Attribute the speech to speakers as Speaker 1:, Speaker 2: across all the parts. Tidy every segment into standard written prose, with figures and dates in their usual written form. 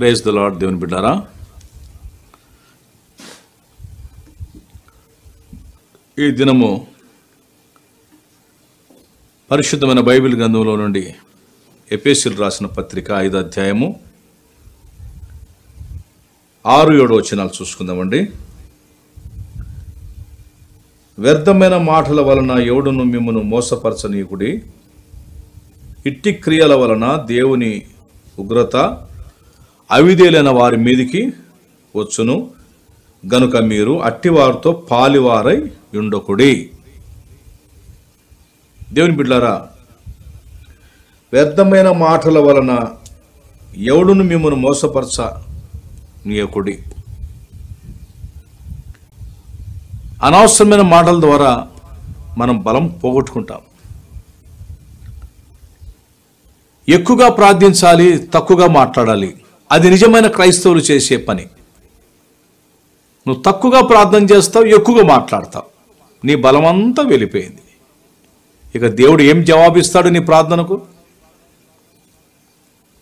Speaker 1: Praise the lord. దేవుని బిడ్డారా, ఈ దినము పరిశుద్ధమైన బైబిల్ గ్రంథంలో నుండి ఎఫెసీయులకు రాసిన పత్రిక 5వ అధ్యాయము 6-7 వచనాలు చూసుకుందామండి. వ్యర్థమైన మాటల వలన ఎవడును మిమ్మును మోసపరచనీయుకుడి, ఇట్టి క్రియల వలన దేవుని ఉగ్రత అవిధేయులైన వారి మీదికి వచ్చును గనుక మీరు అట్టివారితో పాలివారై ఉండకుడి. దేవుని బిడ్డలారా, వ్యర్థమైన మాటల వలన ఎవడును మిమ్మల్ని మోసపరచనీయకుడి. అనవసరమైన మాటల ద్వారా మనం బలం పోగొట్టుకుంటాం. ఎక్కువగా ప్రార్థించాలి, తక్కువగా మాట్లాడాలి. అది నిజమైన క్రైస్తవులు చేసే పని. నువ్వు తక్కువగా ప్రార్థన చేస్తావు, ఎక్కువగా మాట్లాడతావు, నీ బలం అంతా వెళ్ళిపోయింది. ఇక దేవుడు ఏం జవాబిస్తాడు నీ ప్రార్థనకు?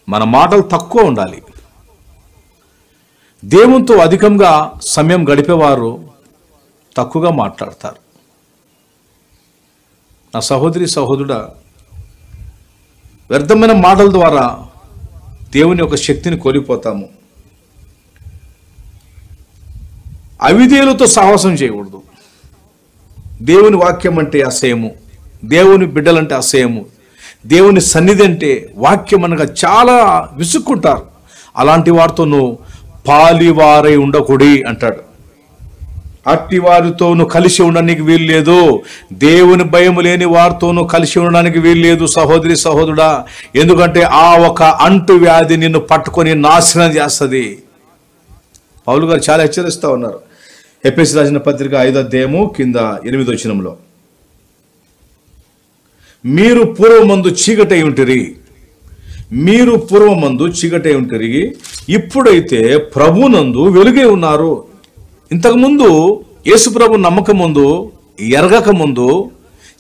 Speaker 1: మన మాటలు తక్కువ ఉండాలి. దేవునితో అధికంగా సమయం గడిపేవారు తక్కువగా మాట్లాడతారు. నా సహోదరి సహోదరుడా, వ్యర్థమైన మాటల ద్వారా దేవుని యొక్క శక్తిని కోల్పోతాము. అవిధేయులతో సాహసం చేయకూడదు. దేవుని వాక్యం అంటే అసహ్యము, దేవుని బిడ్డలంటే అసహ్యము, దేవుని సన్నిధి అంటే వాక్యం అనగా చాలా విసుక్కుంటారు. అలాంటి వారితో నువ్వు పాలివారై ఉండకూడి అంటాడు. అట్టి వారితో నువ్వు కలిసి ఉండడానికి వీలు లేదు. దేవుని భయం లేని వారితో నువ్వు కలిసి ఉండడానికి వీలు లేదు సహోదరి సహోదరుడా. ఎందుకంటే ఆ ఒక అంటు వ్యాధి నిన్ను పట్టుకొని నాశనం చేస్తుంది. పౌలు గారు చాలా హెచ్చరిస్తూ ఉన్నారు. ఎఫెసీయులకు రాసిన పత్రిక 5వ అధ్యాయము కింద 8వ వచనంలో, మీరు పూర్వమందు చీకటై ఉంటిరి, ఇప్పుడైతే ప్రభునందు వెలుగే ఉన్నారు. ఇంతకుముందు యేసు ప్రభు నమ్మకం ముందు, ఎరగక ముందు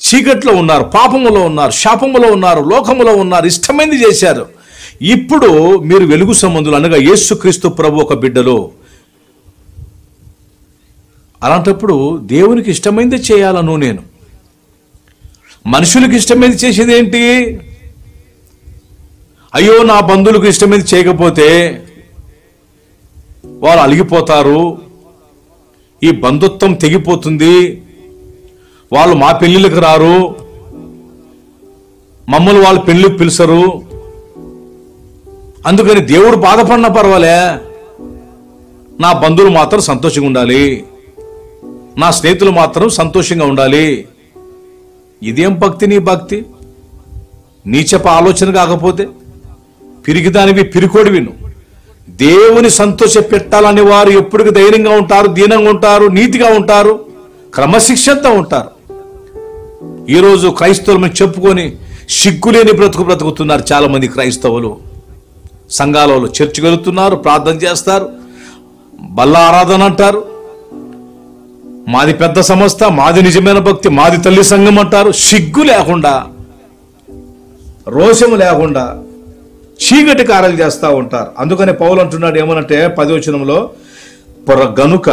Speaker 1: చీకట్లో ఉన్నారు, పాపములో ఉన్నారు, శాపములో ఉన్నారు, లోకములో ఉన్నారు, ఇష్టమైంది చేశారు. ఇప్పుడు మీరు వెలుగు సంబంధులు అనగా యేసుక్రీస్తు ప్రభు ఒక బిడ్డలు. అలాంటప్పుడు దేవునికి ఇష్టమైంది చేయాలను. నేను మనుషులకు ఇష్టమైంది చేసేది ఏంటి? అయ్యో నా బంధువులకు ఇష్టమైంది చేయకపోతే వాళ్ళు అలిగిపోతారు, ఈ బంధుత్వం తెగిపోతుంది, వాళ్ళు మా పెళ్ళిళ్ళకి రారు, మమ్మల్ని వాళ్ళ పెళ్ళికి పిలుచరు, అందుకని దేవుడు బాధపడినా పర్వాలే, నా బంధువులు మాత్రం సంతోషంగా ఉండాలి, నా స్నేహితులు మాత్రం సంతోషంగా ఉండాలి. ఇదేం భక్తి? నీ భక్తి నీచప ఆలోచన కాకపోతే పిరికిదానివి, పిరికోడివి. దేవుని సంతోష పెట్టాలని వారు ఎప్పటికీ ధైర్యంగా ఉంటారు, దీనంగా ఉంటారు, నీతిగా ఉంటారు, క్రమశిక్షణతో ఉంటారు. ఈరోజు క్రైస్తవులు చెప్పుకొని సిగ్గులేని బ్రతుకుతున్నారు చాలా మంది క్రైస్తవులు. సంఘాలలో చర్చికి వెళుతున్నారు, ప్రార్థన చేస్తారు, బల్ల ఆరాధన అంటారు, మాది పెద్ద సంస్థ, మాది నిజమైన భక్తి, మాది తల్లి సంఘం అంటారు. సిగ్గు లేకుండా, రోషము లేకుండా చీకటి కార్యాలు చేస్తూ ఉంటారు. అందుకని పౌలు అంటున్నాడు ఏమనంటే 10వ వచనంలో, గనుక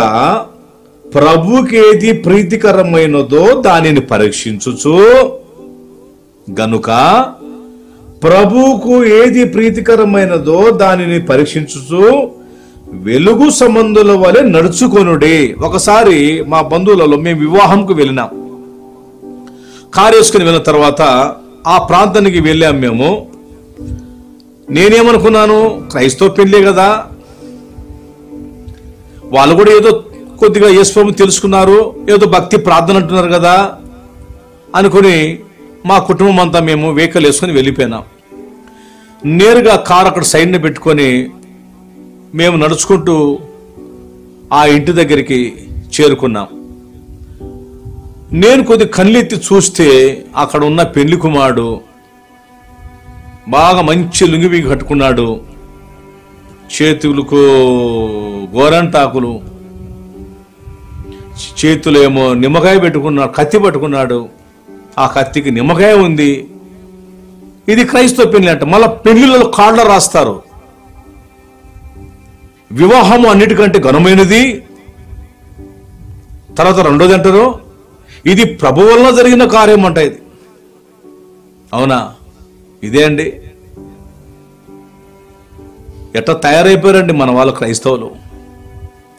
Speaker 1: ప్రభుకి ఏది ప్రీతికరమైనదో దానిని పరీక్షించుచు, గనుక ప్రభువుకు ఏది ప్రీతికరమైనదో దానిని పరీక్షించుచు వెలుగు సంబంధుల వలె నడుచుకొనుడి. ఒకసారి మా బంధువులలో మేము వివాహంకు వెళ్ళినాం. కారు వేసుకుని వెళ్ళిన తర్వాత ఆ ప్రాంతానికి వెళ్ళాం మేము. నేనేమనుకున్నాను, క్రైస్తవ పెళ్ళే కదా, వాళ్ళు కూడా ఏదో కొద్దిగా యేసుప్రభుని తెలుసుకున్నారు, ఏదో భక్తి ప్రార్థన అంటున్నారు కదా అనుకుని మా కుటుంబం అంతా మేము వెహికల్ వేసుకొని వెళ్ళిపోయినాం. నేరుగా కారు అక్కడ సైడ్ని పెట్టుకొని మేము నడుచుకుంటూ ఆ ఇంటి దగ్గరికి చేరుకున్నాం. నేను కొద్ది కళ్ళెత్తి చూస్తే అక్కడ ఉన్న పెళ్లి కుమారుడు బాగా మంచి లుంగి కట్టుకున్నాడు, చేతులకు గోరంటాకులు, చేతులేమో నిమ్మకాయ పెట్టుకున్నాడు, కత్తి పట్టుకున్నాడు, ఆ కత్తికి నిమ్మకాయ ఉంది. ఇది క్రైస్తవ పెళ్లి అంట. మళ్ళీ పెళ్లిళ్ళలో కార్డులు రాస్తారు, వివాహము అన్నిటికంటే ఘనమైనది. తర్వాత రెండోది అంటారు, ఇది ప్రభు వల్ల జరిగిన కార్యం అంట. ఇది అవునా? ఇదే అండి. ఎట్లా తయారైపోయారండి మన వాళ్ళు, క్రైస్తవులు.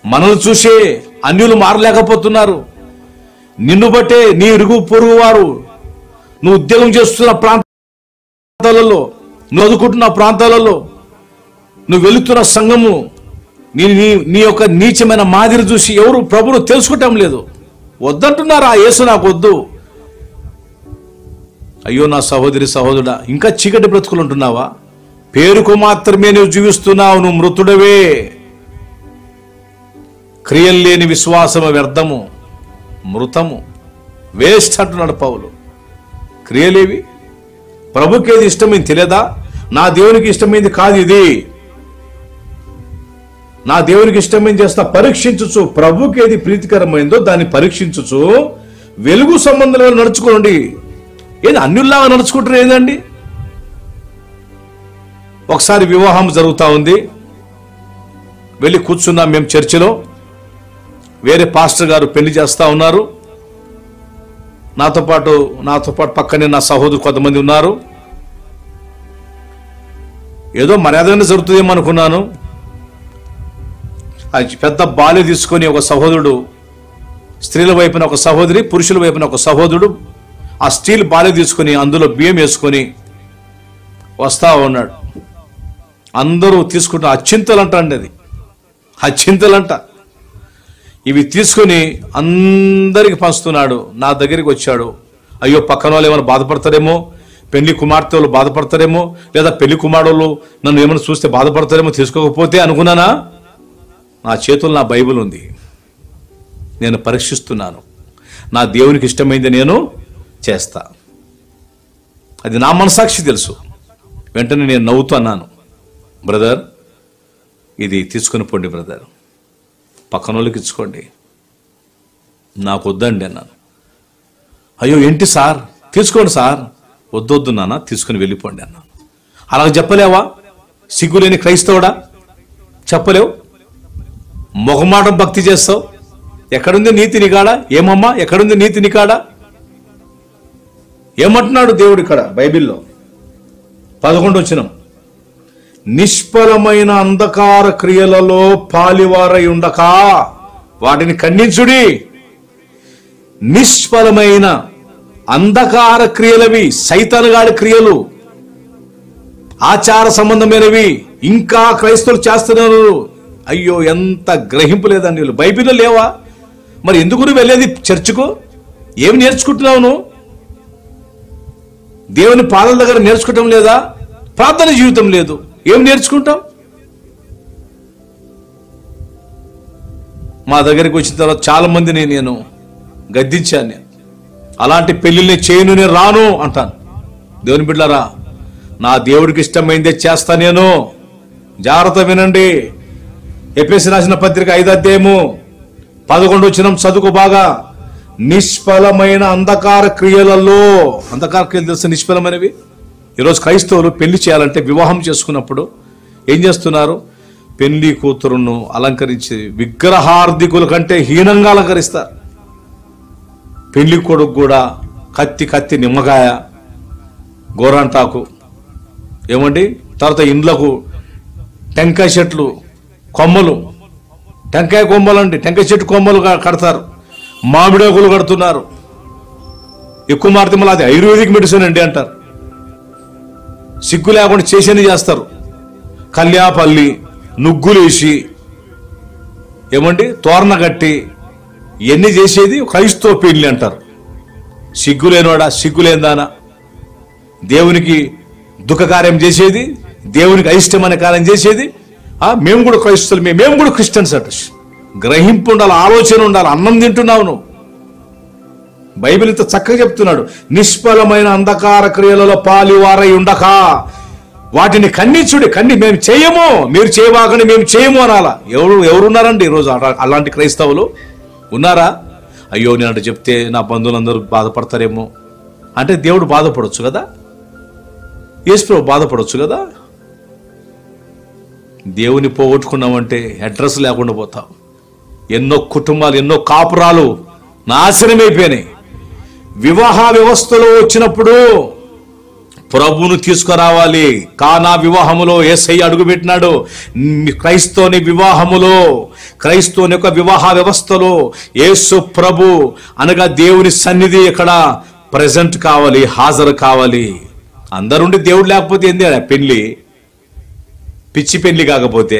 Speaker 1: మనల్ని చూసే అన్యులు మారలేకపోతున్నారు. నిన్ను బట్టే నీ ఇరుగు పొరుగు వారు, నువ్వు ఉద్యోగం చేస్తున్న ప్రాంతాలలో, నువ్వు చదువుకుంటున్న ప్రాంతాలలో, నువ్వు వెళుతున్న సంఘము, నీ యొక్క నీచమైన మాదిరి చూసి ఎవరు ప్రభువును తెలుసుకోవటం లేదు. వద్దంటున్నారు, ఆ యేసు నాకు వద్దు. అయ్యో నా సహోదరి సహోదరుడా, ఇంకా చీకటి బ్రతుకులు ఉంటున్నావా? పేరుకు మాత్రమే నువ్వు జీవిస్తున్నావు, నువ్వు మృతుడవే. క్రియలు లేని విశ్వాసము వ్యర్థము, మృతము, వేస్ట్ అంటున్నాడు పౌలు. క్రియలేవి? ప్రభుకి ఏది ఇష్టమైంది తెలియదా? నా దేవునికి ఇష్టమైంది కాదు ఇది. నా దేవునికి ఇష్టమైంది చేస్తా, పరీక్షించుచు ప్రభుకి ఏది ప్రీతికరమైందో దాన్ని పరీక్షించుచు వెలుగు సంబంధంలో నడుచుకోండి. ఏది అన్యుల్లాగా నడుచుకుంటారు ఏదండి? ఒకసారి వివాహం జరుగుతూ ఉంది, వెళ్ళి కూర్చున్నాం మేము చర్చిలో. వేరే పాస్టర్ గారు పెళ్లి చేస్తా ఉన్నారు. నాతో పాటు పక్కనే నా సహోదరు కొంతమంది ఉన్నారు. ఏదో మర్యాదగానే జరుగుతుందేమో అనుకున్నాను. అది పెద్ద బాల్య తీసుకొని ఒక సహోదరుడు, స్త్రీల వైపున ఒక సహోదరి, పురుషుల వైపున ఒక సహోదరుడు, ఆ స్టీల్ బాల్య తీసుకొని అందులో బియ్యం వేసుకొని వస్తా ఉన్నాడు. అందరూ తీసుకుంటా, అచ్చింతలంట అండి, అది అచ్చింతలంట. ఇవి తీసుకొని అందరికి పంచుతున్నాడు. నా దగ్గరికి వచ్చాడు. అయ్యో పక్కన వాళ్ళు ఏమైనా బాధపడతారేమో, పెళ్లి కుమార్తె వాళ్ళు బాధపడతారేమో, లేదా పెళ్లి కుమారులు నన్ను ఏమైనా చూస్తే బాధపడతారేమో తీసుకోకపోతే అనుకున్నానా? నా చేతుల్లో నా బైబిల్ ఉంది, నేను పరీక్షిస్తున్నాను. నా దేవునికి ఇష్టమైంది నేను చేస్తా, అది నా మనసాక్షి తెలుసు. వెంటనే నేను నవ్వుతూ అన్నాను, బ్రదర్ ఇది తీసుకుని పోండి బ్రదర్, పక్కన వాళ్ళకి ఇచ్చుకోండి, నాకు వద్దండి అన్నాను. అయ్యో ఏంటి సార్, తీసుకోండి సార్. వద్దొద్దు నాన్న, తీసుకుని వెళ్ళిపోండి అన్నాను. అలా చెప్పలేవా? సిగ్గులేని క్రైస్తవుడా, చెప్పలేవు. మొహమాటం భక్తి చేస్తావు. ఎక్కడుంది నీతి నికాడ? ఏమమ్మా ఎక్కడుంది నీతి నికాడ? ఏమంటున్నాడు దేవుడు ఇక్కడ బైబిల్లో? 11 వచనం, నిష్ఫలమైన అంధకార క్రియలలో పాలివారై ఉండక వాటిని ఖండించుడి. నిష్ఫలమైన అంధకార క్రియలవి, సైతానుగాడి క్రియలు, ఆచార సంబంధమైనవి ఇంకా క్రైస్తవులు చేస్తున్నారు. అయ్యో ఎంత గ్రహింపు లేదండి వీళ్ళు. బైబిల్లో లేవా? మరి ఎందుకు నువ్వు వెళ్ళేది చర్చికు? ఏమి నేర్చుకుంటున్నావు నువ్వు? దేవుని పాదాల దగ్గర నేర్చుకోవటం లేదా? ప్రార్థన జీవితం లేదు, ఏం నేర్చుకుంటాం? మా దగ్గరికి వచ్చిన తర్వాత చాలా మందిని నేను గద్దించాను. అలాంటి పెళ్లిని చేయను, నేను రాను అంటాను. దేవుని బిడ్డలారా, నా దేవుడికి ఇష్టమైందే చేస్తా నేను. జాగ్రత్త వినండి. ఎఫెసీ రాసిన పత్రిక 5వ అధ్యాయము 11 వచనం చదువుకో బాగా. నిష్ఫలమైన అంధకార క్రియలలో, అంధకార క్రియలు తెలుసు నిష్ఫలమైనవి. ఈరోజు క్రైస్తవులు పెళ్లి చేయాలంటే, వివాహం చేసుకున్నప్పుడు ఏం చేస్తున్నారు? పెళ్లి కూతురును అలంకరించి విగ్రహార్థికుల కంటే హీనంగా అలంకరిస్తారు. పెళ్లి కొడుకు కూడా కత్తి నిమ్మకాయ, గోరంటాకు, ఏమండి, తర్వాత ఇండ్లకు టెంకాయ చెట్లు కొమ్మలు, టెంకాయ కొమ్మలండి, టెంకాయ చెట్టు కొమ్మలు కడతారు, మామిడాకులు కడుతున్నారు. ఎక్కువ మారితే మళ్ళీ అది ఆయుర్వేదిక్ మెడిసిన్ అండి అంటారు. సిగ్గు లేకుండా చేసేది చేస్తారు. కల్యాపల్లి నుగ్గులేసి, ఏమండి, తోరణ కట్టి ఇవన్నీ చేసేది క్రైస్తవ పెళ్లి అంటారు. సిగ్గులేనోడా, సిగ్గులేందానా? దేవునికి దుఃఖకార్యం చేసేది, దేవునికి అయిష్టమైన కార్యం చేసేది. మేము కూడా క్రైస్తవులు, మేము కూడా క్రిస్టియన్స్ అంట. గ్రహింపు ఉండాలి, ఆలోచన ఉండాలి. అన్నం తింటున్నావు నువ్వు. బైబిల్ ఇంత చక్కగా చెప్తున్నాడు. నిష్ఫలమైన అంధకార క్రియలలో పాలివారై ఉండక వాటిని ఖండించుడి. మేము చేయము, మీరు చేయవాకని మేము చేయము అనాలా? ఎవరున్నారండి ఈరోజు అలాంటి క్రైస్తవులు? ఉన్నారా? అయ్యో నేను అంటే చెప్తే నా బంధువులందరూ బాధపడతారేమో అంటే దేవుడు బాధపడవచ్చు కదా, యేసు ప్రభు బాధపడవచ్చు కదా. దేవుని పోగొట్టుకున్నామంటే అడ్రస్ లేకుండా పోతాం. ఎన్నో కుటుంబాలు, ఎన్నో కాపురాలు నాశనమైపోయినాయి. వివాహ వ్యవస్థలో వచ్చినప్పుడు ప్రభువును తీసుకురావాలి. కానా వివాహములో యేసయ్య అడుగుపెట్టినాడు. క్రైస్తవుని వివాహములో, క్రైస్తవుని యొక్క వివాహ వ్యవస్థలో యేసు ప్రభు అనగా దేవుని సన్నిధి ఇక్కడ ప్రజెంట్ కావాలి, హాజరు కావాలి. అందరుండి దేవుడు లేకపోతే ఏంది పెళ్లి? పిచ్చి పెళ్లి కాకపోతే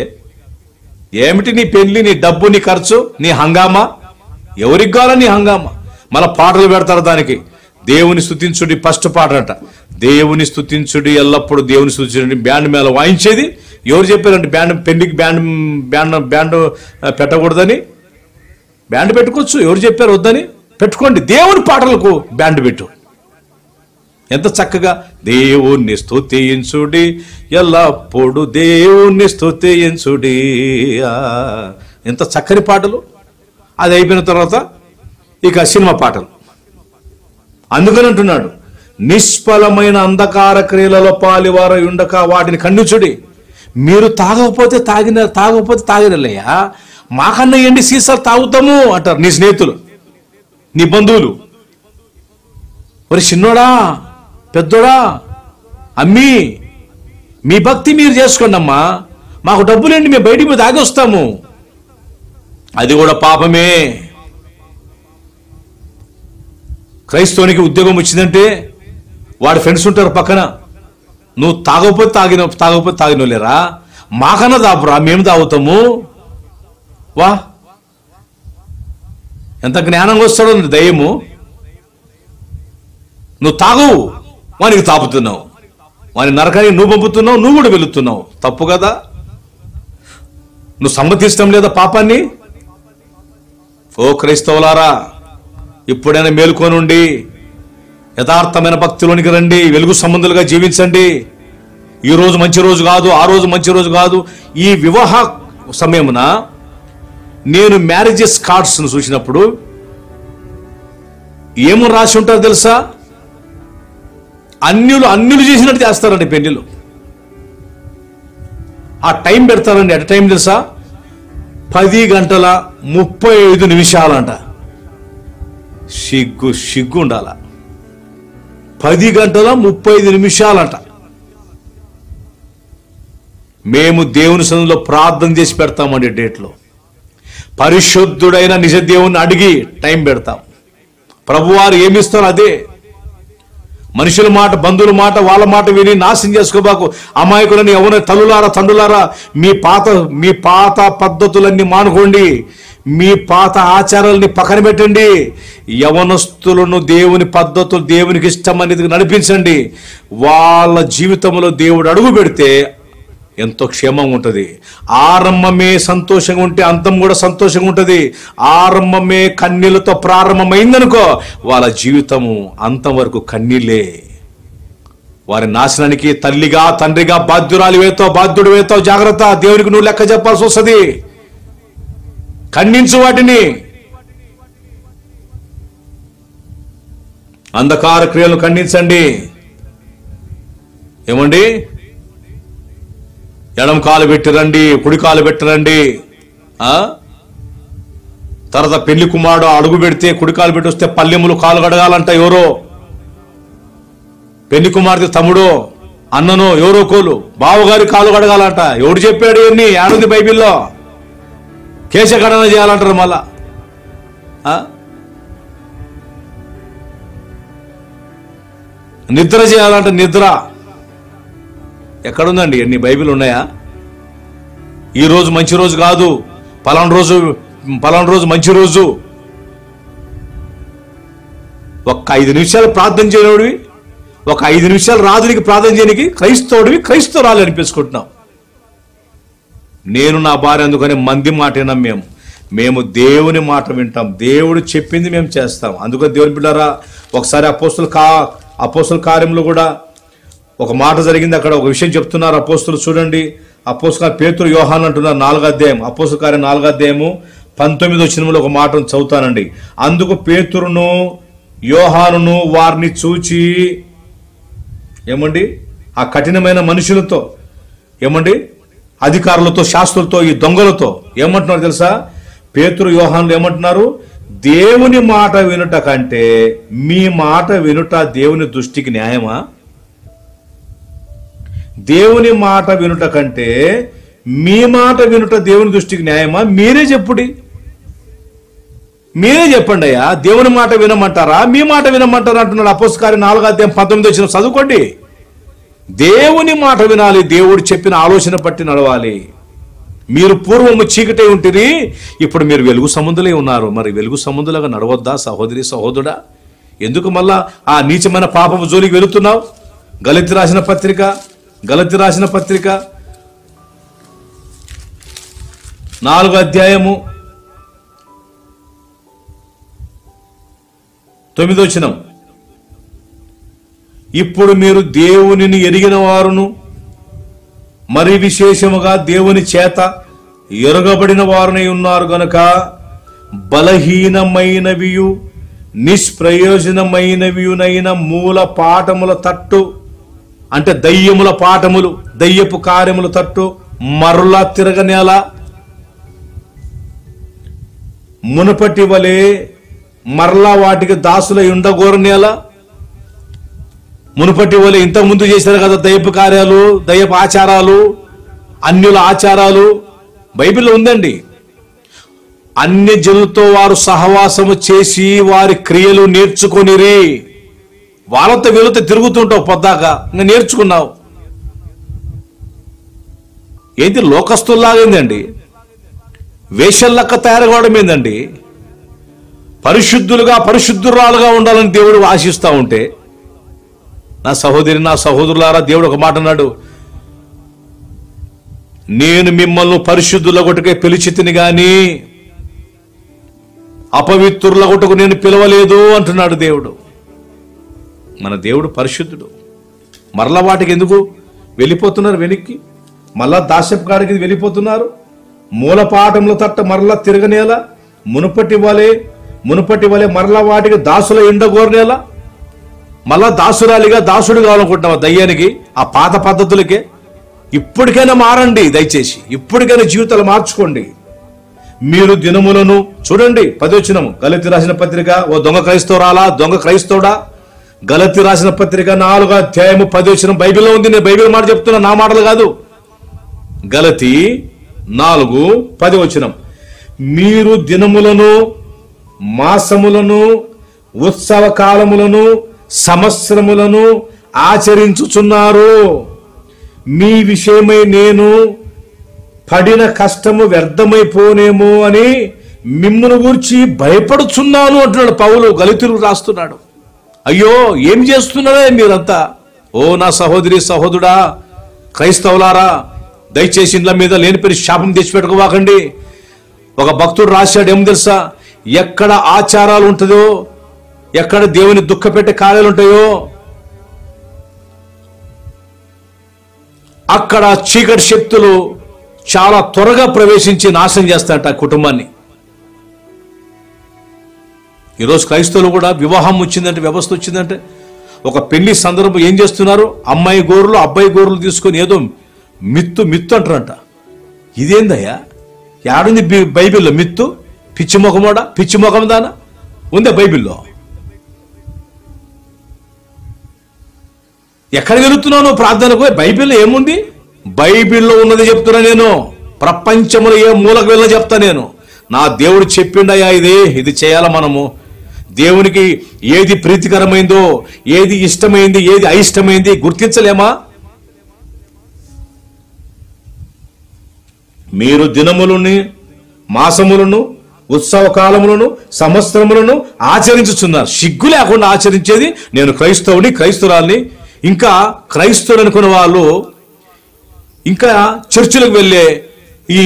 Speaker 1: ఏమిటి నీ పెళ్లి? నీ డబ్బు, నీ ఖర్చు, నీ హంగామా. ఎవరికి కావాలా నీ హంగామా? మళ్ళా పాటలు పెడతారు దానికి. దేవుని స్తుతించుడి ఫస్ట్ పాట అంట. దేవుని స్తుతించుడి, ఎల్లప్పుడు దేవుని స్తుతించుడి. బ్యాండ్ మేళ వాయించేది ఎవరు చెప్పారంటే పెళ్లికి బ్యాండ్ పెట్టకూడదని. బ్యాండ్ పెట్టుకోవచ్చు, ఎవరు చెప్పారు వద్దని? పెట్టుకోండి. దేవుని పాటలకు బ్యాండ్ పెట్టు. ఎంత చక్కగా దేవుణ్ణి స్తుతించుడి, ఎల్లప్పుడు దేవుణ్ణి స్తుతించుడి. ఎంత చక్కని పాటలు. అది అయిపోయిన తర్వాత ఇక సినిమా పాటలు. అందుకని అంటున్నాడు, నిష్ఫలమైన అంధకార క్రియలలో పాలివారు ఉండక వాటిని ఖండించుడి. మీరు తాగకపోతే తాగినలేయా, మాకన్నా ఎండి సీసాలు తాగుతాము అంటారు నీ స్నేహితులు, నీ బంధువులు. మరి చిన్నోడా, పెద్దోడా, అమ్మీ, మీ భక్తి మీరు చేసుకోండి అమ్మా, మాకు డబ్బులేండి, మేము బయటికి మీద తాగి వస్తాము. అది కూడా పాపమే. క్రైస్తవునికి ఉద్యోగం వచ్చిందంటే వాడి ఫ్రెండ్స్ ఉంటారు పక్కన. నువ్వు తాగకపోతే తాగినోలేరా, మాకన్నా తాపురా, మేము తాగుతాము. వా, ఎంత జ్ఞానంగా వస్తాడో దయ్యము. నువ్వు తాగవు, వానికి తాపుతున్నావు, వాని నరకానికి నువ్వు పంపుతున్నావు, నువ్వు కూడా వెళుతున్నావు. తప్పు కదా. నువ్వు సమ్మతిష్టం లేదా పాపాన్ని? ఓ క్రైస్తవులారా, ఇప్పుడైనా మేలుకోనుండి యథార్థమైన భక్తిలోనికి రండి, వెలుగు సంబంధులుగా జీవించండి. ఈ రోజు మంచి రోజు కాదు, ఆ రోజు మంచి రోజు కాదు. ఈ వివాహ సమయమున నేను మ్యారేజెస్ కార్డ్స్ను చూసినప్పుడు ఏమో రాసి ఉంటారు తెలుసా? అన్యులు చేసినట్టు చేస్తారండి పెళ్లిలు. ఆ టైం పెడతారండి. అట్ టైం తెలుసా? 10:35 అంట. సిగ్గు ఉండాల. 10:35 అంట. మేము దేవుని సన్నిధిలో ప్రార్థన చేసి పెడతామండి డేట్లో. పరిశుద్ధుడైన నిజ దేవుని అడిగి టైం పెడతాం. ప్రభువారు ఏమిస్తారో అదే. మనుషుల మాట, బంధువుల మాట, వాళ్ళ మాట విని నాశనం చేసుకోబాకు. అమాయకులని ఎవరి తల్లులారా, తండ్రులారా, మీ పాత పద్ధతులన్నీ మానుకోండి. మీ పాత ఆచారాలని పక్కన పెట్టండి. యవనస్తులను దేవుని పద్ధతులు, దేవునికి ఇష్టమనేది నడిపించండి. వాళ్ళ జీవితంలో దేవుడు అడుగు పెడితే ఎంతో క్షేమంగా ఉంటుంది. ఆరంభమే సంతోషంగా ఉంటే అంతం కూడా సంతోషంగా ఉంటుంది. ఆరంభమే కన్నీళ్లతో ప్రారంభమైందనుకో, వాళ్ళ జీవితము అంతం వరకు కన్నీళ్ళే. వారి నాశనానికి తల్లిగా, తండ్రిగా బాధ్యుడు వేతావు. జాగ్రత్త. దేవునికి నువ్వు లెక్క చెప్పాల్సి వస్తుంది. ఖండించు వాటిని. అంధకార క్రియలను ఖండించండి. ఏమండి? ఎడం కాలు పెట్టిరండి, కుడి కాలు పెట్టిరండి. తర్వాత పెళ్లి కుమారుడు అడుగు పెడితే కుడి కాలు పెట్టి వస్తే పల్లెములు కాలు కడగాలంట ఎవరో. పెళ్లి కుమార్తె తమ్ముడో, అన్ననో, ఎవరో కోలు బావగారి కాలు కడగాలంట. ఎవడు చెప్పాడు? ఇవన్నీ ఏడుంది బైబిల్లో? కేశగణన చేయాలంటారు మళ్ళా. నిద్ర చేయాలంట. నిద్ర ఎక్కడుందండి? ఎన్ని బైబిల్ ఉన్నాయా? ఈ రోజు మంచి రోజు కాదు, పలానా రోజు మంచి రోజు. ఒక్క 5 నిమిషాలు ప్రార్థన చేయనివాడివి, ఒక 5 నిమిషాలు రాజునికి ప్రార్థన చేయడానికి క్రైస్తవుడివి, క్రైస్తవురాలు అనిపించుకుంటున్నాం. నేను నా భార్య అందుకని మంది మాట విన్నాం. మేము దేవుని మాట వింటాం. దేవుడు చెప్పింది మేము చేస్తాం. అందుకని దేవుని బిడ్డారా, ఒకసారి అపోస్తుల కార్యంలో కూడా ఒక మాట జరిగింది. అక్కడ ఒక విషయం చెప్తున్నారు అపోస్తులు. చూడండి, అపోస్తుల పేతురు, యోహాను అంటున్నారు. 4వ అధ్యాయం, అపోస్తుల కార్యం 4వ అధ్యాయము 19వ వచనంలో ఒక మాట చదువుతానండి. అందుకు పేతురును యోహానును వారిని చూచి ఏమండి, ఆ కఠినమైన మనుషులతో ఏమండి, అధికారులతో, శాస్త్రులతో, ఈ దొంగలతో ఏమంటున్నారు తెలుసా? పేతురు, యోహానులు ఏమంటున్నారు? దేవుని మాట వినుట కంటే మీ మాట వినుట దేవుని దృష్టికి న్యాయమా? దేవుని మాట వినుట కంటే మీ మాట వినుట దేవుని దృష్టికి న్యాయమా? మీరే చెప్పండి అయ్యా. దేవుని మాట వినమంటారా, మీ మాట వినమంటారా అంటున్నాడు. అపోస్తలుల 4:19 చదువుకోండి. దేవుని మాట వినాలి, దేవుడు చెప్పిన ఆలోచన పట్టి నడవాలి. మీరు పూర్వము చీకటే ఉంటిరి, ఇప్పుడు మీరు వెలుగు సముద్రులే ఉన్నారు. మరి వెలుగు సముద్రులుగా నడవద్దా సహోదరి, సహోదరుడా? ఎందుకు మళ్ళా ఆ నీచమైన పాపము జోలికి వెళుతున్నావు? గలతీ రాసిన పత్రిక 4వ అధ్యాయము 9వ వచనం. ఇప్పుడు మీరు దేవునిని ఎరిగిన వారును, మరి విశేషముగా దేవుని చేత ఎరగబడిన వారునై ఉన్నారు గనుక బలహీనమైనవియు నిష్ప్రయోజనమైనవియునైన మూల పాఠముల తట్టు, అంటే దయ్యముల పాఠములు, దయ్యపు కార్యముల తట్టు మరలా తిరగనేలా మునుపటి వలె మరలా వాటికి దాసులై ఉండగోరనేలా. మునుపటి వలె ఇంతకుముందు చేశారు కదా దయ్యపు కార్యాలు, దయ్యపు ఆచారాలు, అన్యుల ఆచారాలు బైబిల్లో ఉందండి. అన్య జనులతో వారు సహవాసము చేసి వారి క్రియలు నేర్చుకొనిరి. వాళ్ళతో వీళ్ళతో తిరుగుతుంటావు పొద్దాక, ఇంకా నేర్చుకున్నావు. ఏంటి లోకస్తుల్లాగైందండి, వేషల్లక్క తయారవడం ఏందండి? పరిశుద్ధులుగా, పరిశుద్ధురాలుగా ఉండాలని దేవుడు ఆశిస్తూ ఉంటే, నా సహోదరి, నా సహోదరులారా, దేవుడు ఒక మాట అన్నాడు, నేను మిమ్మల్ని పరిశుద్ధుల కొట్టుకే పిలిచితిని గాని అపవిత్రుల కొట్టుకు నేను పిలవలేదు అంటున్నాడు దేవుడు. మన దేవుడు పరిశుద్ధుడు. మరలా వాటికి ఎందుకు వెళ్ళిపోతున్నారు వెనక్కి? మళ్ళా దాస్యపు కాడికి వెళ్ళిపోతున్నారు. మూలపాఠముల తట్ట మరలా తిరగనేలా, మునుపటి వలె మరలా వాటికి దాసుల ఎండగోరనేలా. మళ్ళా దాసురాలిగా, దాసుడు కావాలనుకుంటున్నావా దయ్యానికి, ఆ పాత పద్ధతులకే? ఇప్పటికైనా మారండి దయచేసి, ఇప్పటికైనా జీవితాలు మార్చుకోండి. మీరు దినములను చూడండి. 10వ వచనం గలతీ రాసిన పత్రిక. ఓ దొంగ క్రైస్తవురాలా, దొంగ క్రైస్తవుడా, గలతీ రాసిన పత్రిక 4వ అధ్యాయము 10వ వచనం బైబిల్లో ఉంది. నేను బైబిల్ మాట చెప్తున్నా, నా మాటలు కాదు. గలతీ 4:10 వచనం. మీరు దినములను, మాసములను, ఉత్సవ కాలములను, సంవత్సరములను ఆచరించుచున్నారు. మీ విషయమై నేను పడిన కష్టము వ్యర్థమైపోనేమో అని మిమ్మును గూర్చి భయపడుచున్నాను అంటున్నాడు పౌలు. గలతీయులకు రాస్తున్నాడు. అయ్యో ఏం చేస్తున్నారే మీరంతా? ఓ నా సహోదరి, సహోదరుడా, క్రైస్తవులారా, దయచేసి ఇండ్ల మీద లేనిపోయిన శాపం తెచ్చిపెట్టుకోవాకండి. ఒక భక్తుడు రాశాడు, ఏం తెలుసా? ఎక్కడ ఆచారాలు ఉంటుందో, ఎక్కడ దేవుని దుఃఖపెట్టే కార్యాలు ఉంటాయో, అక్కడ చీకటి శక్తులు చాలా త్వరగా ప్రవేశించి నాశనం చేస్తారట ఆ కుటుంబాన్ని. ఈరోజు క్రైస్తవులు కూడా వివాహం వచ్చిందంటే, వ్యవస్థ వచ్చిందంటే, ఒక పెళ్లి సందర్భం ఏం చేస్తున్నారు? అమ్మాయి గోరులు, అబ్బాయి గోరులు తీసుకొని ఏదో మిత్తు అంటారంట. ఇదేందయ్యా? యాడుంది బైబిల్లో మిత్తు? పిచ్చి ముఖమోడా, పిచ్చి ముఖం దానా ఉందే బైబిల్లో? ఎక్కడ వెళుతున్నావు నువ్వు ప్రార్థనకు? బైబిల్లో ఏముంది? బైబిల్లో ఉన్నది చెప్తున్నా నేను. ప్రపంచంలో ఏ మూలకు వెళ్ళ చెప్తా నేను. నా దేవుడు చెప్పిండయా, ఇది చేయాల మనము. దేవునికి ఏది ప్రీతికరమైందో, ఏది ఇష్టమైంది, ఏది అయిష్టమైంది గుర్తించలేమా? మీరు దినములని, మాసములను, ఉత్సవ కాలములను, సంవత్సరములను ఆచరించుచున్నారు. సిగ్గు లేకుండా ఆచరించేది నేను క్రైస్తవుని, క్రైస్తవురాల్ని. ఇంకా క్రైస్తవులు అనుకున్న వాళ్ళు ఇంకా చర్చిలకు వెళ్ళే ఈ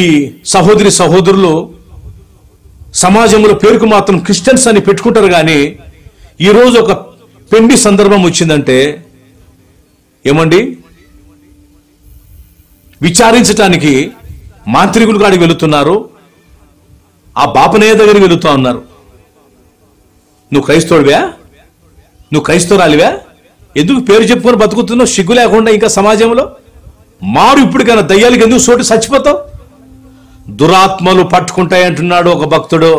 Speaker 1: సహోదరి, సహోదరులు సమాజంలో పేరుకు మాత్రం క్రిస్టియన్స్ అని పెట్టుకుంటారు. కానీ ఈరోజు ఒక పెండి సందర్భం వచ్చిందంటే ఏమండి, విచారించటానికి మాంత్రికులు కాడికి వెళుతున్నారు, ఆ బాపనయ్య దగ్గరికి వెళుతూ ఉన్నారు. నువ్వు క్రైస్తవుడివా? నువ్వు క్రైస్తవురాలివా? ఎందుకు పేరు చెప్పుకొని బతుకుతున్నావు సిగ్గు లేకుండా ఇంకా సమాజంలో? మారు. ఇప్పటికైనా దయ్యాలకి ఎందుకు చోటు చచ్చిపోతావు? దురాత్మలు పట్టుకుంటాయి అంటున్నాడు ఒక భక్తుడు.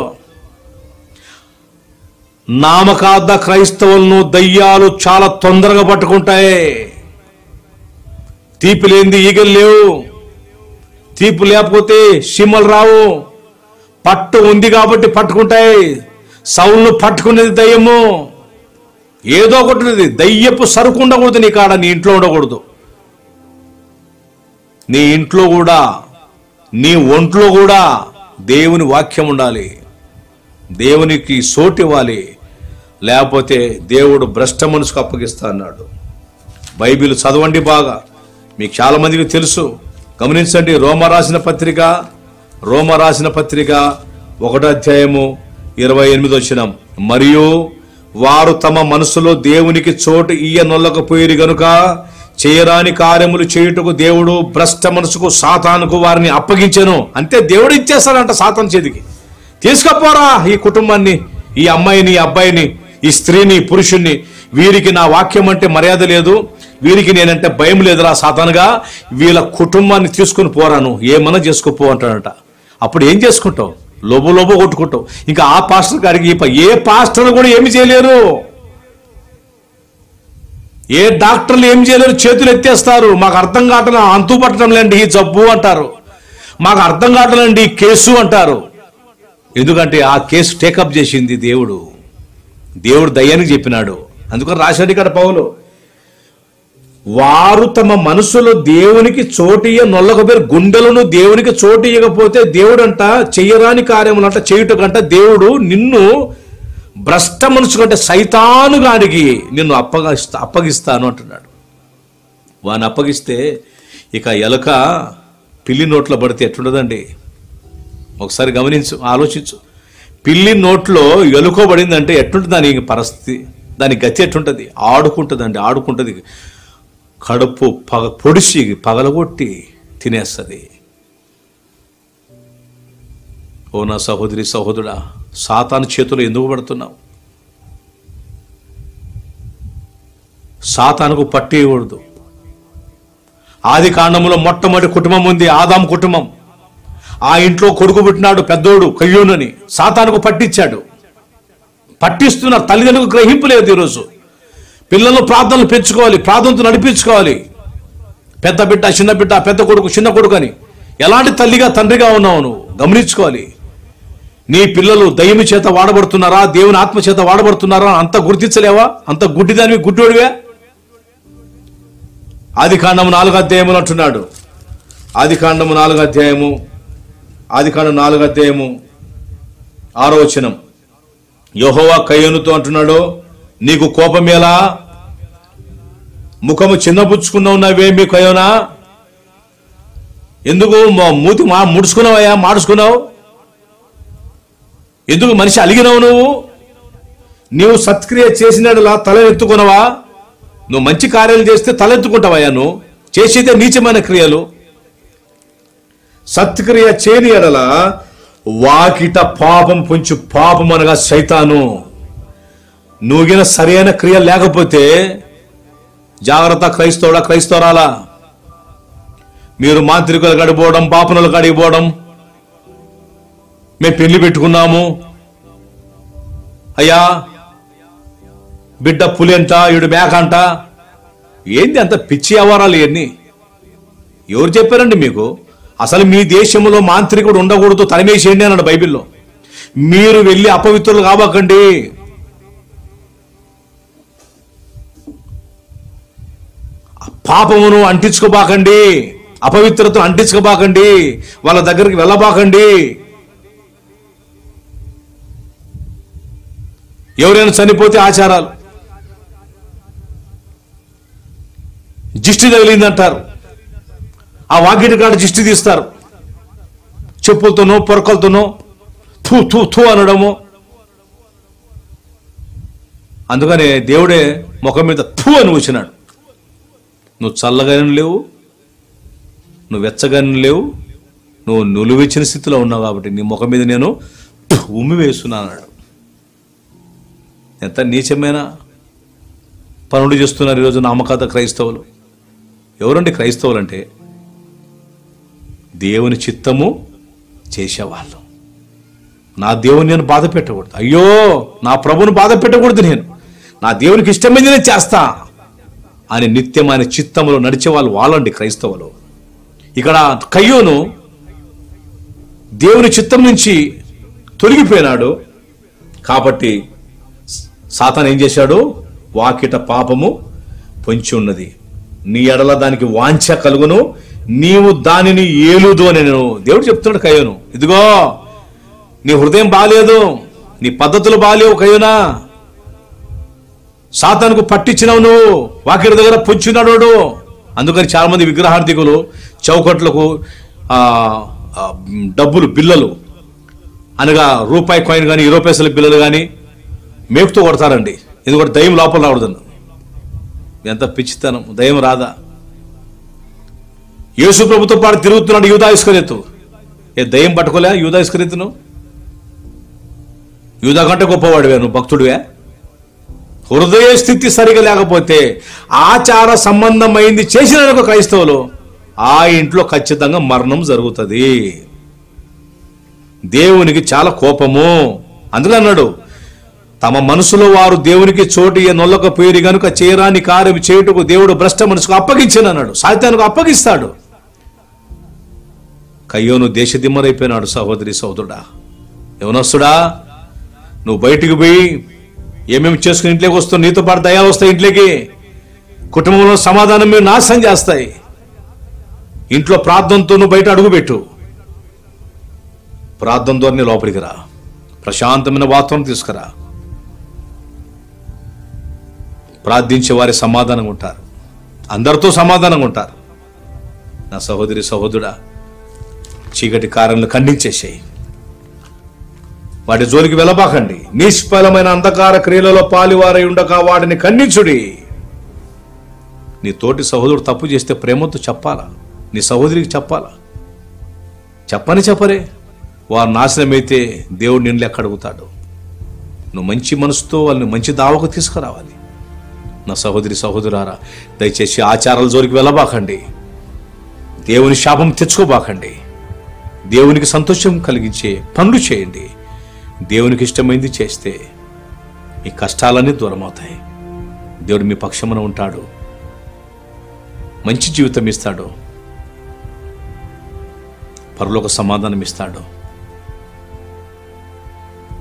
Speaker 1: నామకార్థ క్రైస్తవులను దయ్యాలు చాలా తొందరగా పట్టుకుంటాయి. తీపి లేనిది ఈగలు లేవు, తీపి లేకపోతే సీమలు రావు. పట్టు ఉంది కాబట్టి పట్టుకుంటాయి. సౌలును పట్టుకునేది దయ్యము. ఏదో ఒకటి దయ్యపు సరుకు ఉండకూడదు నీ కాడ, నీ ఇంట్లో ఉండకూడదు. నీ ఇంట్లో కూడా, నీ ఒంట్లో కూడా దేవుని వాక్యం ఉండాలి. దేవునికి సోటు ఇవ్వాలి. లేకపోతే దేవుడు భ్రష్ట మనసుకు అప్పగిస్తా అన్నాడు. బైబిల్ చదవండి బాగా, మీకు చాలా మందికి తెలుసు. గమనించండి. రోమా రాసిన పత్రిక 1వ అధ్యాయము 28వ వచనం. మరియు వారు తమ మనసులో దేవునికి చోటు ఇయ్యనొల్లకపోయిరి గనుక చేయరాని కార్యములు చేయుటకు దేవుడు భ్రష్ట మనసుకు సాతానుకు వారిని అప్పగించెను. అంటే దేవుడు ఇచ్చేస్తాడంట సాతాను చేతికి. తీసుకపోరా ఈ కుటుంబాన్ని, ఈ అమ్మాయిని, ఈ అబ్బాయిని, ఈ స్త్రీని, పురుషుణ్ణి. వీరికి నా వాక్యం అంటే మర్యాద లేదు, వీరికి నేనంటే భయం లేదురా సాతానుగా, వీళ్ళ కుటుంబాన్ని తీసుకుని పోరాను, ఏమన్నా చేసుకోపో అంటాడంట. అప్పుడు ఏం చేసుకుంటావు? లోబో కొట్టుకుంటావు. ఇంకా ఆ పాస్టర్ గారికి ఏ పాస్టర్ కూడా ఏమి చేయలేరు, ఏ డాక్టర్లు ఏం చేయలేరు. చేతులు ఎత్తేస్తారు. మాకు అర్థం కావట్లేదు, అంతు పట్టడం లేండి ఈ జబ్బు అంటారు, మాకు అర్థం కావట్లేండి ఈ కేసు అంటారు. ఎందుకంటే ఆ కేసు టేకప్ చేసింది దేవుడు. దేవుడు దయ్యానికి చెప్పినాడు. అందుకని రాశాడు ఇక్కడ పౌలు, వారు తమ మనసులో దేవునికి చోటియ్య నొల్లకపోయారు. గుండెలను దేవునికి చోటు ఇవ్వకపోతే దేవుడు అంట చెయ్యరాని కార్యములంట చేయుటకంట దేవుడు నిన్ను భ్రష్ట మనసు కంటే సైతానుగాడికి నిన్ను అప్పగిస్తాను అంటున్నాడు. వాడిని అప్పగిస్తే ఇక ఎలుక పిల్లి నోట్లో పడితే ఎట్లుండదండి? ఒకసారి గమనించు, ఆలోచించు. పిల్లి నోట్లో ఎలుకోబడిందంటే ఎట్లుంటుంది దాని పరిస్థితి, దాని గతి ఎట్లుంటుంది? ఆడుకుంటుంది. కడుపు పొడిచి పగలగొట్టి తినేస్తుంది. ఓ నా సహోదరి సహోదరుడా, సాతాను చేతులు ఎందుకు పడుతున్నావు? సాతానుకు పట్టేయకూడదు. ఆది కాండములో మొట్టమొదటి కుటుంబం ఉంది, ఆదాము కుటుంబం. ఆ ఇంట్లో కొడుకు పుట్టినాడు పెద్దోడు కయ్యోనని, సాతానుకు పట్టించాడు. పట్టిస్తున్నారు. తల్లిదండ్రులకు గ్రహింపు లేదు. ఈరోజు పిల్లలు ప్రార్థనలు పెంచుకోవాలి, ప్రార్థనతో నడిపించుకోవాలి. పెద్ద బిడ్డ చిన్న బిడ్డ, పెద్ద కొడుకు చిన్న కొడుకు అని ఎలాంటి తల్లిగా తండ్రిగా ఉన్నావు నువ్వు గమనించుకోవాలి. నీ పిల్లలు దయ్యము చేత వాడబడుతున్నారా, దేవుని ఆత్మ చేత వాడబడుతున్నారా అంత గుర్తించలేవా? అంత గుడ్డిదానివి, గుడ్డోడివే. ఆది కాండము 4వ అధ్యాయములు అంటున్నాడు. ఆది కాండము 4వ అధ్యాయము 6వ వచనం. యెహోవా కయ్యోనుతో అంటున్నాడు, నీకు కోపమేలా, ముఖము చిన్నపుచ్చుకున్నావు నావేమి కయ్యోనా? ఎందుకు మూతి ముడుచుకున్నావయ్యా, మాడుచుకున్నావు? ఎందుకు మనిషి అలిగినావు? నీవు సత్క్రియ చేసినలా తల ఎత్తుకున్నావా? నువ్వు మంచి కార్యాలు చేస్తే తలెత్తుకుంటావయ్యా. నువ్వు చేసేదే నీచమైన క్రియలు. సత్క్రియ చేయని ఎడల వాకిట పాపం పొంచు, పాపం అనగా సైతాను. నువ్వుగిన సరైన క్రియ లేకపోతే జాగ్రత్త క్రైస్తవుడా, క్రైస్తవరాలా. మీరు మాంత్రికులు కడిపోవడం, పాపనులు కడిగిపోవడం, మేము పెళ్లి పెట్టుకున్నాము అయ్యా, బిడ్డ పులి అంట, ఈడు మేక అంట. ఏంది అంత పిచ్చి వ్యవహారాలు ఇవన్నీ? ఎవరు చెప్పారండి మీకు? అసలు మీ దేశంలో మాంత్రికుడు ఉండకూడదు, తరిమేసేయండి అన్నాడు బైబిల్లో. మీరు వెళ్ళి అపవిత్రులు కాబకండి. పాపమును అంటించుకోబాకండి, అపవిత్రతను అంటించుకోబాకండి, వాళ్ళ దగ్గరికి వెళ్ళబాకండి. ఎవరైనా చనిపోతే ఆచారాలు, దిష్టి తగిలిందంటారు, ఆ వాకిటి కాడ దిష్టి తీస్తారు, చెప్పులతోనో పొరకలతోనో థూ థూ థూ అనడము. అందుకనే దేవుడే ముఖం మీద థూ అని వచ్చినాడు. నువ్వు చల్లగానే లేవు, నువ్వు వెచ్చగానే లేవు, నువ్వు నులువిచ్చిన స్థితిలో ఉన్నావు కాబట్టి నీ ముఖం మీద నేను ఉమ్మి వేస్తున్నాను అన్నాడు. ఎంత నీచమైన పనులు చేస్తున్నారు ఈరోజు నామకార్థ క్రైస్తవులు. ఎవరండి క్రైస్తవులు అంటే? దేవుని చిత్తము చేసేవాళ్ళు. నా దేవుని నేను బాధ పెట్టకూడదు, అయ్యో నా ప్రభుని బాధ పెట్టకూడదు, నేను నా దేవునికి ఇష్టమైంది నేను చేస్తా అని నిత్యమైన చిత్తములో నడిచేవాళ్ళు వాళ్ళండి క్రైస్తవులు. ఇక్కడ కయ్యోను దేవుని చిత్తం నుంచి తొలగిపోయినాడు కాబట్టి సాతాను ఏం చేశాడు? వాకిట పాపము పొంచి ఉన్నది, నీ ఎడల దానికి వాంఛ కలుగును, నీవు దానిని ఏలుదు అని నేను దేవుడు చెప్తున్నాడు కయ్యోను. ఇదిగో నీ హృదయం బాగాలేదు, నీ పద్ధతులు బాగాలేవు కయ్యోనా, సాతానుకు పట్టించినావు నువ్వు, వాకిటి దగ్గర పొంచున్నాడు. అందుకని చాలా మంది విగ్రహార్థికులు చౌకట్లకు డబ్బులు బిల్లలు అనగా రూపాయి కాయిన్ కానీ 20 పైసల బిల్లలు కానీ మేకుతో కొడతారండి. ఎందుకంటే దయ్యం లోపల రావడదన్న. ఎంత పిచ్చితనం, దయ్యం రాదా? యేసు ప్రభుతో పాటు తిరుగుతున్నాడు యూదా ఇస్కరియోతు. దయ్యం పట్టుకోలే యూదా ఇస్కరియోతును? యూదా కంటే గొప్పవాడివే నువ్వు, భక్తుడివే. హృదయ స్థితి సరిగా లేకపోతే ఆచార సంబంధమైంది చేసిన క్రైస్తవులు ఆ ఇంట్లో ఖచ్చితంగా మరణం జరుగుతుంది. దేవునికి చాలా కోపము. అందుకని అన్నాడు, తమ మనసులో వారు దేవునికి చోటు నొల్లక పేరు గనుక చేయరాని కార్యం చేయుటకు దేవుడు భ్రష్ట మనసుకు అప్పగించాను అన్నాడు. సాతానుకు అప్పగిస్తాడు. కయ్యోను దేశదిమ్మరైపోయినాడు. సహోదరి సహోదరుడా, యవనస్తుడా, నువ్వు బయటికి పోయి ఏమేమి చేసుకుని ఇంట్లోకి వస్తావు, నీతో పాటు దయాలు వస్తాయి ఇంట్లోకి, కుటుంబంలో సమాధానం మీరు నాశనం చేస్తాయి. ఇంట్లో ప్రార్థనతో నువ్వు బయట అడుగుపెట్టు, ప్రార్థన ద్వారా లోపలికి రా, ప్రశాంతమైన వాతావరణం తీసుకురా. ప్రార్థించే వారి సమాధానంగా ఉంటారు, అందరితో సమాధానంగా ఉంటారు. నా సహోదరి సహోదరుడా, చీకటి కార్యాలను ఖండించేసేయి, వాటి జోలికి వెళ్ళబాకండి. నిష్ఫలమైన అంధకార క్రియలలో పాలివారై ఉండక వాటిని ఖండించుడి. నీ తోటి సహోదరుడు తప్పు చేస్తే ప్రేమతో చెప్పాలా, నీ సహోదరికి చెప్పాలా? చెప్పరే, వారు నాశనమైతే దేవుడు నిన్ను లెక్క అడుగుతాడు. నువ్వు మంచి మనసుతో వాళ్ళని మంచి దావకు తీసుకురావాలి. నా సహోదరి సహోదరారా, దయచేసి ఆచారాల జోలికి వెళ్ళబాకండి, దేవుని శాపం తెచ్చుకోబాకండి. దేవునికి సంతోషం కలిగించే పనులు చేయండి. దేవునికి ఇష్టమైంది చేస్తే ఈ కష్టాలన్నీ దూరం అవుతాయి. దేవుడు మీ పక్షమున ఉంటాడు, మంచి జీవితం ఇస్తాడు, పరలోక సమాధానం ఇస్తాడు.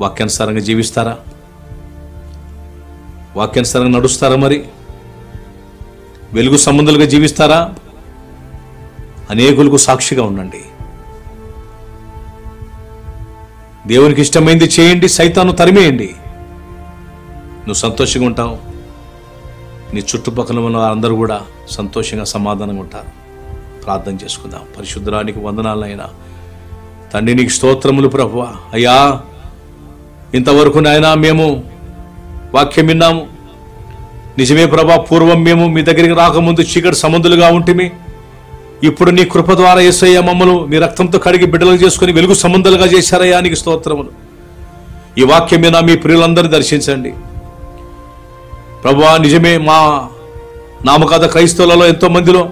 Speaker 1: వాక్యానుసారంగా జీవిస్తారా? వాక్యానుసారంగా నడుస్తారా? మరి వెలుగు సంబంధాలుగా జీవిస్తారా? అనేకులకు సాక్షిగా ఉండండి. దేవునికి ఇష్టమైంది చేయండి, సైతాను తరిమేయండి. నువ్వు సంతోషంగా ఉంటావు, నీ చుట్టుపక్కల ఉన్న అందరూ కూడా సంతోషంగా సమాధానంగా ఉంటారు. ప్రార్థన చేసుకుందాం. పరిశుద్ధరానికి వందనాలైనా తండ్రి, నీకు స్తోత్రములు ప్రభువా. అయ్యా, ఇంతవరకు నాయనా మేము వాక్యం విన్నాము. నిజమే ప్రభా, పూర్వం మేము మీ దగ్గరికి రాకముందు చీకటి సముద్రులుగా ఉంటిమి. ఇప్పుడు నీ కృప ద్వారా యేసయ్య మమ్మల్ని మీ రక్తంతో కడిగి బిడ్డలు చేసుకుని వెలుగు సంబంధాలుగా చేశారయ్యా, నీకు స్తోత్రములు. ఈ వాక్యం మీద మీ ప్రియులందరినీ దర్శించండి ప్రభువా. నిజమే, మా నామకాద క్రైస్తవులలో ఎంతో మందిలో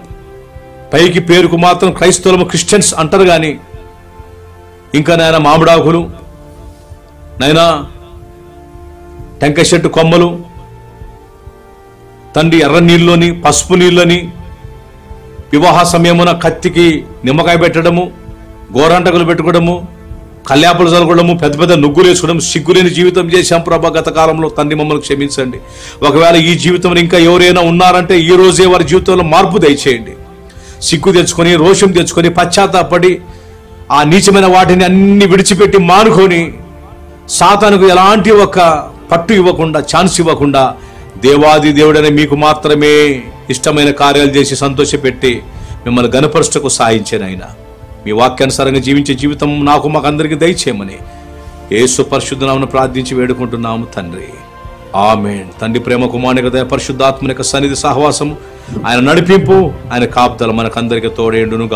Speaker 1: పైకి పేరుకు మాత్రం క్రైస్తవులము క్రిస్టియన్స్ అంటారు కానీ ఇంకా నాయన మామిడాకులు, నైనా టెంకాయ చెట్టు కొమ్మలు, తండ్రి ఎర్ర నీళ్ళని పసుపు నీళ్ళని, వివాహ సమయమున కత్తికి నిమ్మకాయ పెట్టడము, గోరంటకులు పెట్టుకోవడము, కల్యాపులు చదువుకోవడము, పెద్ద పెద్ద నుగ్గులు వేసుకోవడం, సిగ్గులేని జీవితం చేశాం ప్రభా గత కాలంలో. తండ్రి, మమ్మల్ని క్షమించండి. ఒకవేళ ఈ జీవితంలో ఇంకా ఎవరైనా ఉన్నారంటే ఈ రోజే వారి జీవితంలో మార్పు దయచేయండి. సిగ్గు తెచ్చుకొని, రోషం తెచ్చుకొని, పశ్చాత్తాపడి ఆ నీచమైన వాటిని అన్ని విడిచిపెట్టి మానుకొని సాతానుకు ఎలాంటి ఒక పట్టు ఇవ్వకుండా, ఛాన్స్ ఇవ్వకుండా దేవాది దేవుడనే మీకు మాత్రమే ఇష్టమైన కార్యాలు చేసి సంతోషపెట్టి మిమ్మల్ని గణపరుచుటకు సాయించాను. ఆయన మీ వాక్యానుసారంగా జీవించే జీవితం నాకు మాకందరికీ దయచేయమని యేసు పరిశుద్ధ నామమున ప్రార్థించి వేడుకుంటున్నాము తండ్రి. ఆమేన్. తండ్రి ప్రేమ, కుమారుని దయ, పరిశుద్ధాత్మని యొక్క సన్నిధి సహవాసము, ఆయన నడిపింపు, ఆయన కాపుదల మనకందరికీ తోడేండును.